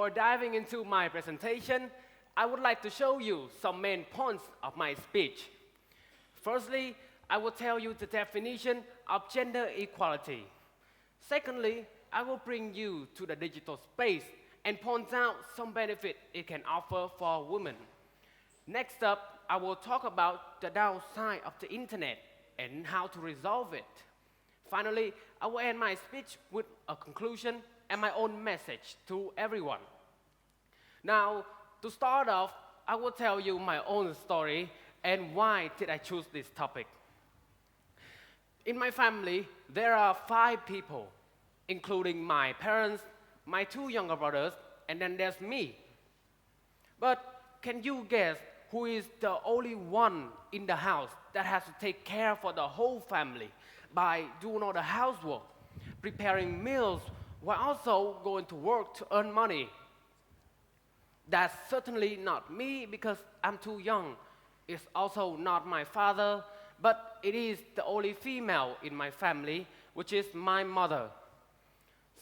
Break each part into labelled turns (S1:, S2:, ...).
S1: Before diving into my presentation, I would like to show you some main points of my speech. Firstly, I will tell you the definition of gender equality. Secondly, I will bring you to the digital space and point out some benefit it can offer for women. Next up, I will talk about the downside of the internet and how to resolve it. Finally, I will end my speech with a conclusion and my own message to everyone. Now, to start off, I will tell you my own story and why did I choose this topic. In my family, there are 5 people, including my parents, my 2 younger brothers, and then there's me. But can you guess who is the only one in the house that has to take care for the whole family by doing all the housework, preparing meals, while also going to work to earn money? That's certainly not me because I'm too young. It's also not my father, but it is the only female in my family, which is my mother.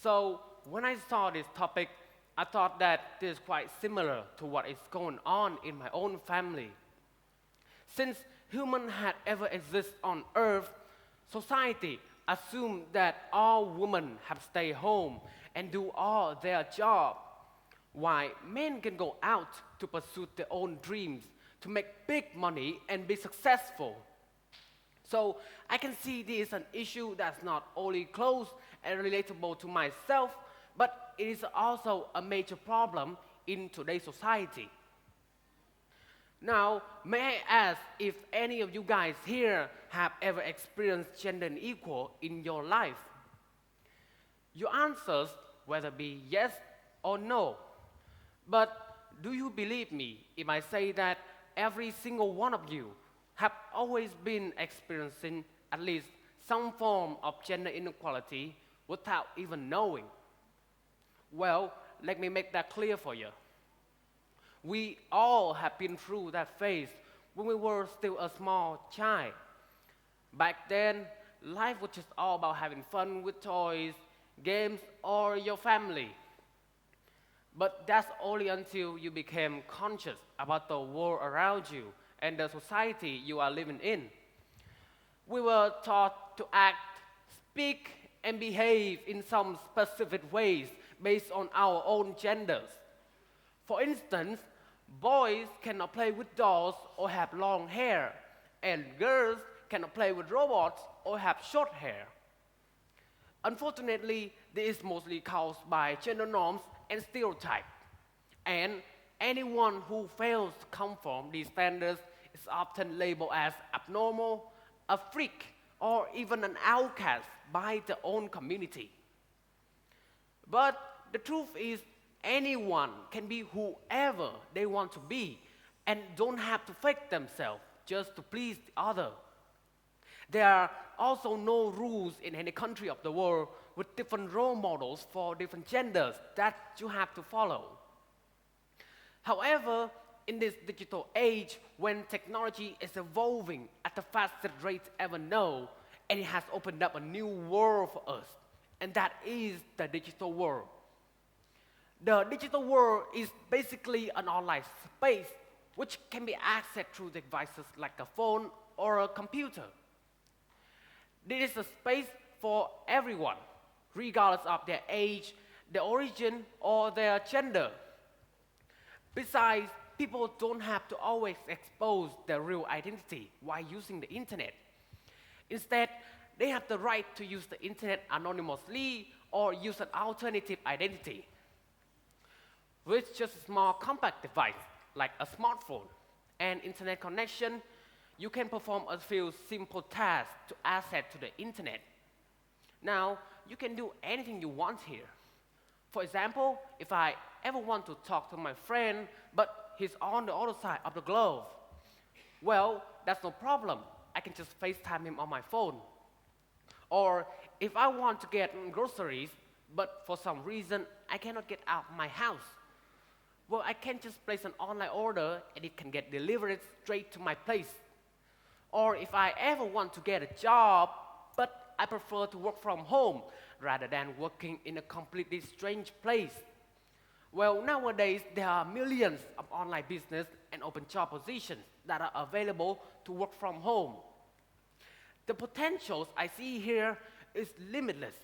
S1: So when I saw this topic, I thought that this is quite similar to what is going on in my own family. Since humans had ever existed on Earth, society assumed that all women have to stay home and do all their job, while men can go out to pursue their own dreams, to make big money and be successful. So I can see this is an issue that's not only close and relatable to myself, but it is also a major problem in today's society. Now, may I ask if any of you guys here have ever experienced gender inequality in your life? Your answers, whether be yes or no. But do you believe me if I say that every single one of you have always been experiencing at least some form of gender inequality without even knowing? Well, let me make that clear for you. We all have been through that phase when we were still a small child. Back then, life was just all about having fun with toys, games, or your family. But that's only until you became conscious about the world around you and the society you are living in. We were taught to act, speak, and behave in some specific ways based on our own genders. For instance, boys cannot play with dolls or have long hair, and girls cannot play with robots or have short hair. Unfortunately, this is mostly caused by gender norms and stereotypes, and anyone who fails to conform these standards is often labeled as abnormal, a freak, or even an outcast by their own community. But the truth is, anyone can be whoever they want to be and don't have to fake themselves just to please the other. There are also no rules in any country of the world with different role models for different genders that you have to follow. However, in this digital age, when technology is evolving at the fastest rate ever known, and it has opened up a new world for us, and that is the digital world. The digital world is basically an online space which can be accessed through devices like a phone or a computer. This is a space for everyone, regardless of their age, their origin, or their gender. Besides, people don't have to always expose their real identity while using the internet. Instead, they have the right to use the internet anonymously or use an alternative identity. With just a small compact device, like a smartphone and internet connection, you can perform a few simple tasks to access to the internet. Now, you can do anything you want here. For example, if I ever want to talk to my friend, but he's on the other side of the globe, well, that's no problem. I can just FaceTime him on my phone. Or if I want to get groceries, but for some reason I cannot get out of my house, well, I can just place an online order and it can get delivered straight to my place. Or if I ever want to get a job, but I prefer to work from home rather than working in a completely strange place, Well, nowadays there are millions of online business and open job positions that are available to work from home. The potentials I see here is limitless.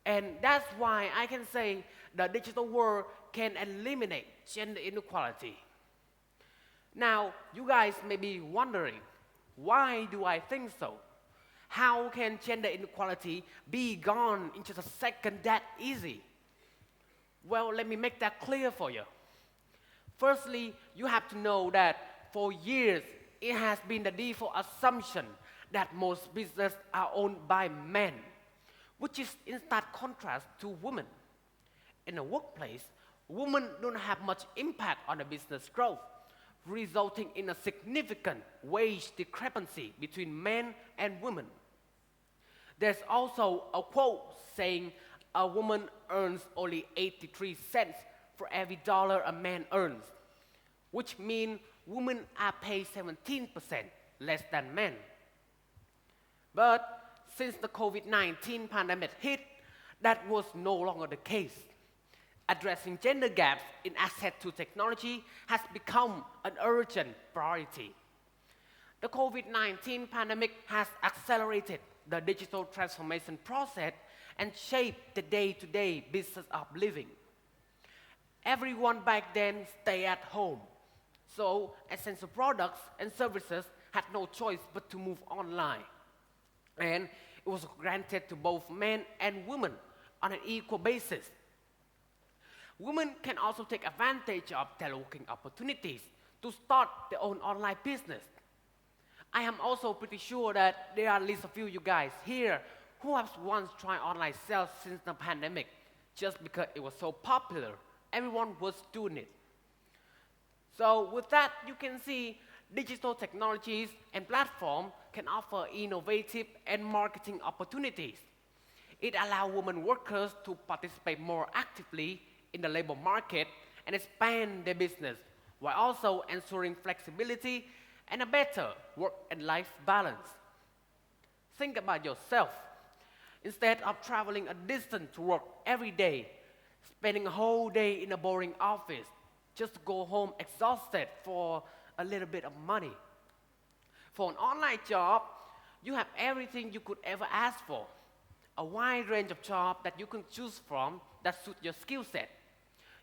S1: And that's why I can say the digital world can eliminate gender inequality. Now, you guys may be wondering, why do I think so? How can gender inequality be gone in just a second that easy? Well, let me make that clear for you. Firstly, you have to know that for years, it has been the default assumption that most businesses are owned by men, which is in stark contrast to women. In the workplace, women don't have much impact on the business growth, resulting in a significant wage discrepancy between men and women. There's also a quote saying a woman earns only 83 cents for every dollar a man earns, which means women are paid 17% less than men. But since the COVID-19 pandemic hit, that was no longer the case. Addressing gender gaps in access to technology has become an urgent priority. The COVID-19 pandemic has accelerated the digital transformation process and shaped the day-to-day business of living. Everyone back then stayed at home, so essential products and services had no choice but to move online. And it was granted to both men and women on an equal basis. Women can also take advantage of teleworking opportunities to start their own online business. I am also pretty sure that there are at least a few of you guys here who have once tried online sales since the pandemic just because it was so popular. Everyone was doing it. So with that, you can see digital technologies and platforms can offer innovative and marketing opportunities. It allows women workers to participate more actively in the labor market and expand their business, while also ensuring flexibility and a better work and life balance. Think about yourself. Instead of traveling a distance to work every day, spending a whole day in a boring office, just to go home exhausted for a little bit of money. For an online job, you have everything you could ever ask for. A wide range of jobs that you can choose from that suit your skill set.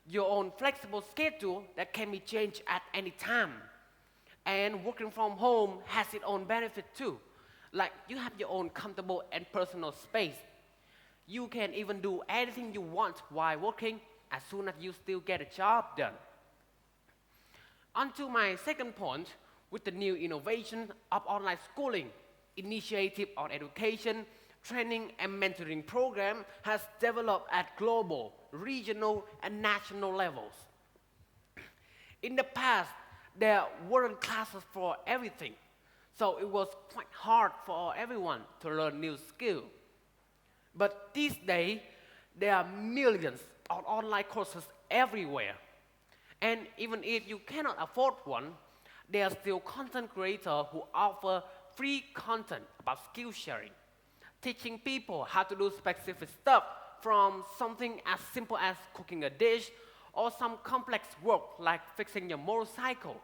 S1: Your own flexible schedule that can be changed at any time. And working from home has its own benefit too. Like you have your own comfortable and personal space. You can even do anything you want while working as soon as you still get a job done. On to my second point, with the new innovation of online schooling, initiative on education, training and mentoring program has developed at global, regional and national levels. In the past, there weren't classes for everything, so it was quite hard for everyone to learn new skills. But these days, there are millions of online courses everywhere. And even if you cannot afford one, there are still content creators who offer free content about skill sharing, teaching people how to do specific stuff from something as simple as cooking a dish or some complex work like fixing your motorcycle.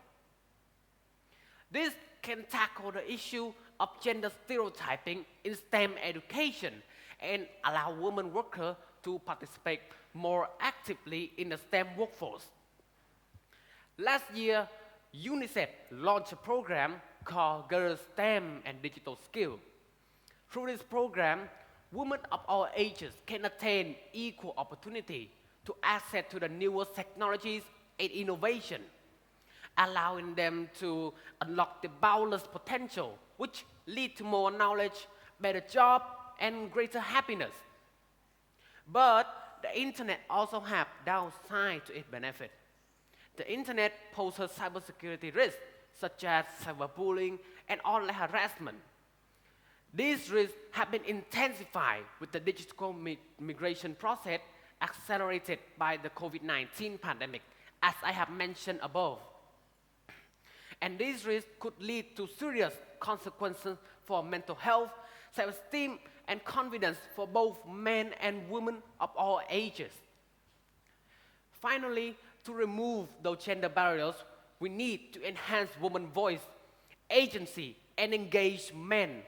S1: This can tackle the issue of gender stereotyping in STEM education and allow women workers to participate more actively in the STEM workforce. Last year, UNICEF launched a program called Girls STEM and Digital Skills. Through this program, women of all ages can attain equal opportunity to access to the newest technologies and innovation, allowing them to unlock the boundless potential, which lead to more knowledge, better job, and greater happiness. But the internet also has downside to its benefit. The internet poses cybersecurity risks, such as cyberbullying and online harassment. These risks have been intensified with the digital migration process accelerated by the COVID-19 pandemic, as I have mentioned above. And these risks could lead to serious consequences for mental health, self-esteem, and confidence for both men and women of all ages. Finally, to remove those gender barriers, we need to enhance women's voice, agency, and engage men.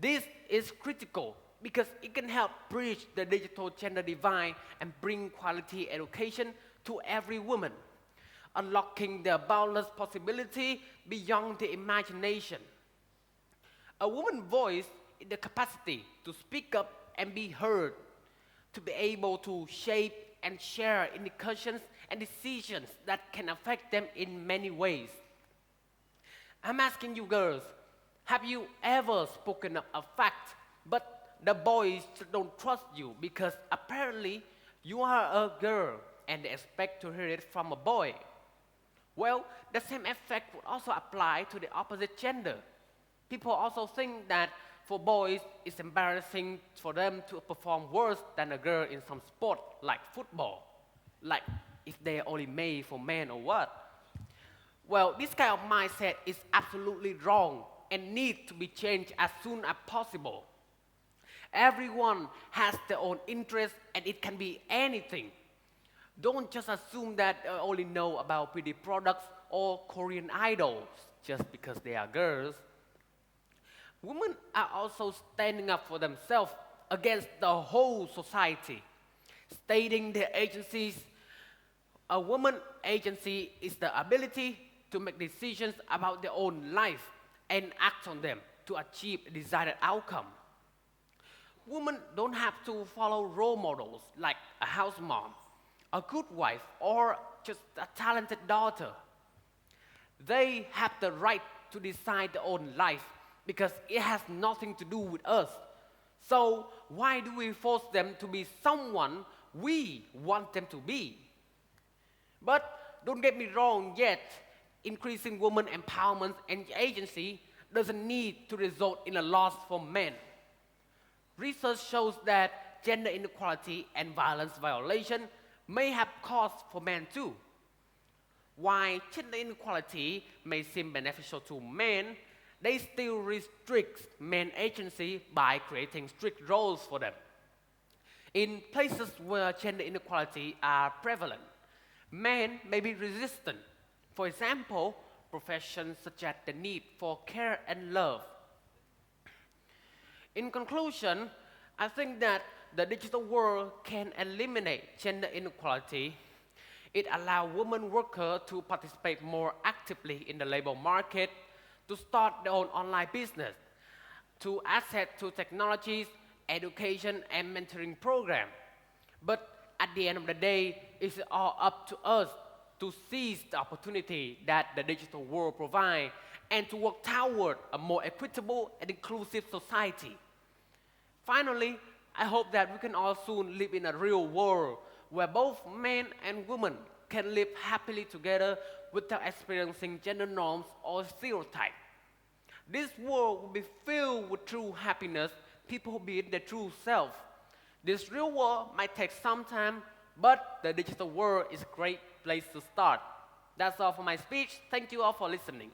S1: This is critical because it can help bridge the digital gender divide and bring quality education to every woman, unlocking their boundless possibility beyond the imagination. A woman's voice is the capacity to speak up and be heard, to be able to shape and share in discussions and decisions that can affect them in many ways. I'm asking you girls, have you ever spoken up a fact, but the boys don't trust you because apparently you are a girl and they expect to hear it from a boy? Well, the same effect would also apply to the opposite gender. People also think that for boys, it's embarrassing for them to perform worse than a girl in some sport like football. Like if they're only made for men or what? Well, this kind of mindset is absolutely wrong and needs to be changed as soon as possible. Everyone has their own interest and it can be anything. Don't just assume that they only know about pretty products or Korean idols just because they are girls. Women are also standing up for themselves against the whole society, stating their agencies. A woman's agency is the ability to make decisions about their own life and act on them to achieve a desired outcome. Women don't have to follow role models like a house mom, a good wife, or just a talented daughter. They have the right to decide their own life because it has nothing to do with us. So why do we force them to be someone we want them to be? But don't get me wrong yet, increasing women empowerment and agency doesn't need to result in a loss for men. Research shows that gender inequality and violence violation may have costs for men too. While gender inequality may seem beneficial to men, they still restrict men's agency by creating strict roles for them. In places where gender inequality are prevalent, men may be resistant. For example, professions such as the need for care and love. In conclusion, I think that the digital world can eliminate gender inequality. It allows women workers to participate more actively in the labor market, to start their own online business, to access to technologies, education, and mentoring programs. But at the end of the day, it's all up to us to seize the opportunity that the digital world provides and to work toward a more equitable and inclusive society. Finally, I hope that we can all soon live in a real world where both men and women can live happily together without experiencing gender norms or stereotypes. This world will be filled with true happiness, people who be their true self. This real world might take some time, but the digital world is a great place to start. That's all for my speech. Thank you all for listening.